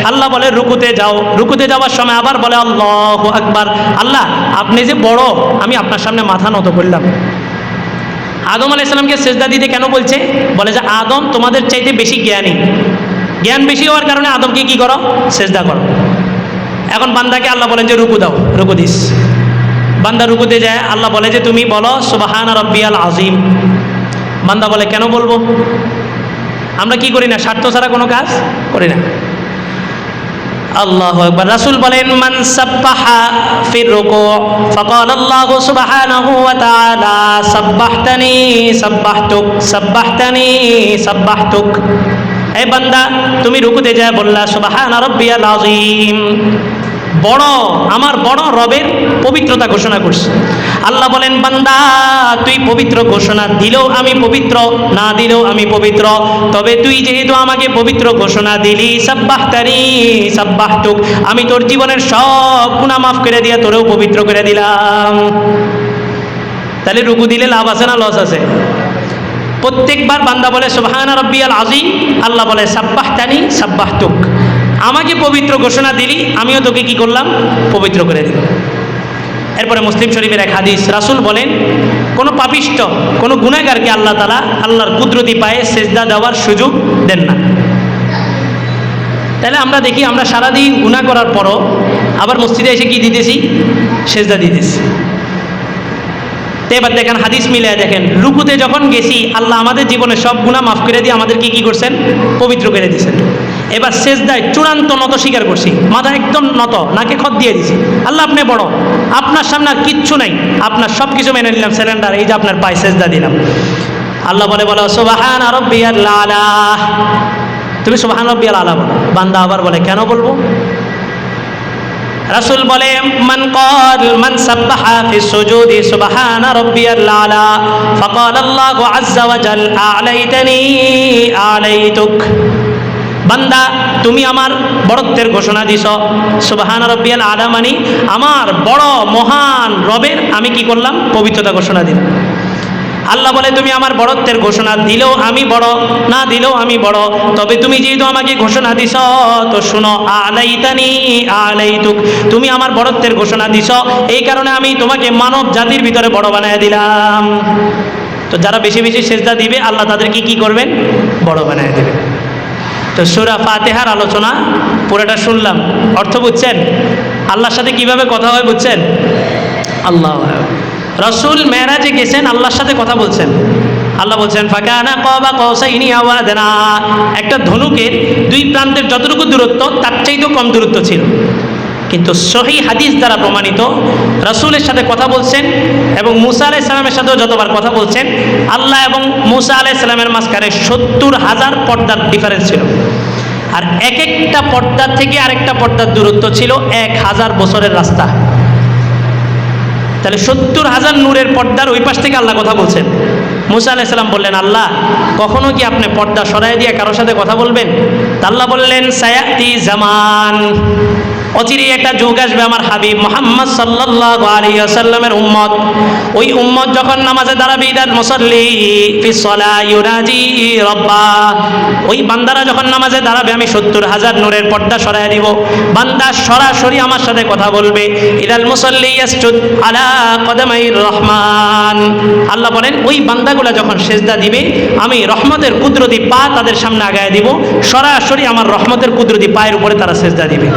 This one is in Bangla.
আল্লাহ বলে রুকুতে যাও, রুকুতে যাওয়ার সময় আবার বলে আল্লাহু আকবার। আল্লাহ আপনি যে বড়, আমি আপনার সামনে মাথা নত করলাম। আদম আলাইহিস সালামকে সেজদা দিতে কেন বলছে? বলে যে আদম তোমাদের চাইতে বেশি জ্ঞানী, জ্ঞান বেশি হওয়ার কারণে আদমকে কি করো? সেজদা করো। এখন বান্দাকে আল্লাহ বলেন যে রুকু দাও, রুকু দিস। বান্দা রুকুতে যায়, আল্লাহ বলে যে তুমি বলো সুবহান রাব্বিয়াল আযীম। বান্দা বলে কেন বলবো? আমরা কি করি না, স্বার্থ ছাড়া কোনো কাজ করি না। আল্লাহু আকবার। রাসূল বলেন মান সাব্বাহা ফির রুকু ফাকাল আল্লাহু সুবহানাহু ওয়া তাআলা সাব্বাহতানি সাব্বাহতুক সাব্বাহতানি সাব্বাহতুক। হে বান্দা তুমি রুকুতে যায় বললা সুবহান রাব্বিয়াল আযীম, বড় আমার বড় রবের পবিত্রতা ঘোষণা করছি। আল্লাহ বলেন বান্দা তুই পবিত্র ঘোষণা দিলেও আমি পবিত্র, না দিলেও আমি পবিত্র, তবে তুই যেহেতু আমাকে পবিত্র ঘোষণা দিলি সাব্বাহতানি সাব্বাহতুক, আমি তোর জীবনের সব গুনাহ মাফ করে দিয়ে তোরেও পবিত্র করে দিলাম। তাহলে রুকু দিলে লাভ আছে না লস আছে? প্রত্যেকবার বান্দা বলে সুবহান রাব্বিয়াল আযীম, আল্লাহ বলে সাব্বাহতানি সাব্বাহতুক, আমাকে পবিত্র ঘোষণা দিলি আমিও তোকে কি করলাম? পবিত্র করে দিলাম। এরপরে মুসলিম শরীফের এক হাদিস, রাসূল বলেন কোনো পাপিষ্ঠ কোনো গুনাহগারকে আল্লাহ তাআলা আল্লাহর কুদরতি পায়ে সেজদা দেওয়ার সুযোগ দেন না। তাহলে আমরা দেখি আমরা সারাদিন গুনাহ করার পরও আবার মসজিদে এসে কি দিতেছি? সেজদা দিতেছি। তো এবার দেখেন হাদিস মিলিয়ে দেখেন, রুকুতে যখন গেছি আল্লাহ আমাদের জীবনে সব গুনাহ মাফ করে দিয়ে আমাদেরকে কি করছেন? পবিত্র করে দিয়েছেন। এবার সেজদায় চূড়ান্ত নত স্বীকার করছি, মাথা একদম নত, নাকে খত দিয়ে দিছি। আল্লাহ আপনি বড়, আপনার সামনে আর কিচ্ছু নাই, আপনার সব কিছু মেনে নিলাম, সিলিন্ডার এই যে আপনার পায়ে সেজদা দিলাম। আল্লাহ বলে বলো সুবহান রাব্বিয়াল আলা, তুমি সুবহান রাব্বিয়াল আলা বলো। বান্দা আবার বলে কেন বলবো? রাসূল বলে মান ক্বাল মান সাব্বাহা ফিস সুজুদি সুবহান রাব্বিয়াল আলা ফাকাল আল্লাহু আযজা ওয়া জাল আ'লাইতানি আ'লাইতুক। বান্দা তুমি আমার বড়ত্বের ঘোষণা দিছ, সুবহান রাব্বিয়াল আলা মানে আমার বড় মহান রবের আমি কি করলাম? পবিত্রতা ঘোষণা দিলাম। আল্লাহ বলে তুমি আমার বড়ত্বের ঘোষণা দিলেও আমি বড়, না দিলেও আমি বড়, তবে তুমি যেহেতু আমাকে ঘোষণা দিছ তো শুনো আলাইতানি আলাইতুক, তুমি আমার বড়ত্বের ঘোষণা দিছ, এই কারণে আমি তোমাকে মানব জাতির ভিতরে বড় বানায় দিলাম। তো যারা বেশি বেশি সেজদা দিবে আল্লাহ তাদেরকে কি করবেন? বড় বানায় দেবে। তো সূরা ফাতিহার আলোচনা পুরোটা শুনলাম, অর্থ বুঝছেন? আল্লাহর সাথে কিভাবে কথা হয় বুঝছেন? আল্লাহ রাসূল মেরাজে গেছেন, আল্লাহর সাথে কথা বলছেন। আল্লাহ বলছেন ফাকানা কাবা কাউসাইনি আও আদনা, একটা ধনুকের দুই প্রান্তের যতটুকু দূরত্ব তার চাইতেও কম দূরত্ব ছিল। কিন্তু সহিহ হাদিস দ্বারা প্রমাণিত রাসূলের সাথে কথা বলছেন এবং মূসা আলাইহিস সালামের সাথেও যতবার কথা বলছেন, আল্লাহ এবং মূসা আলাইহিস সালামের মাঝখানে ৭০,০০০ পর্দার ডিফারেন্স ছিল। আর এক একটা পর্দার থেকে আরেকটা পর্দার দূরত্ব ছিল ১,০০০ বছরের রাস্তা। তাহলে ৭০,০০০ নূরের পর্দার ওই পাশ থেকে আল্লাহ কথা বলছেন। মূসা আলাইহিস সালাম বললেন আল্লাহ কখনো কি আপনি পর্দা সরায় দিয়ে কারোর সাথে কথা বলবেন? তা আল্লাহ বললেন সায়াতি জামান, অচিরেই একটা যুগ আসবে আমার হাবিব মুহাম্মদ সাল্লাল্লাহু আলাইহি ওয়াসাল্লামের উম্মত, ওই উম্মত যখন নামাজে দাঁড়াবে ইদাল মুসাল্লি ফি সলা ইউনাজি রাব্বা, ওই বান্দারা যখন নামাজে দাঁড়াবে আমি ৭০,০০০ নূরের পর্দা সরায় দিব, বান্দা সরাসরি আমার সাথে কথা বলবে। ইদাল মুসাল্লি ইয়াসজুদ আলা কদমাইর রহমান, আল্লাহ বলেন ওই বান্দাগুলা যখন সেজদা দিবে আমি রহমতের কুদরতি পা তাদের সামনে আগায় দিব, সরাসরি আমার রহমতের কুদরতি পায়ের উপরে তারা সেজদা দিবে।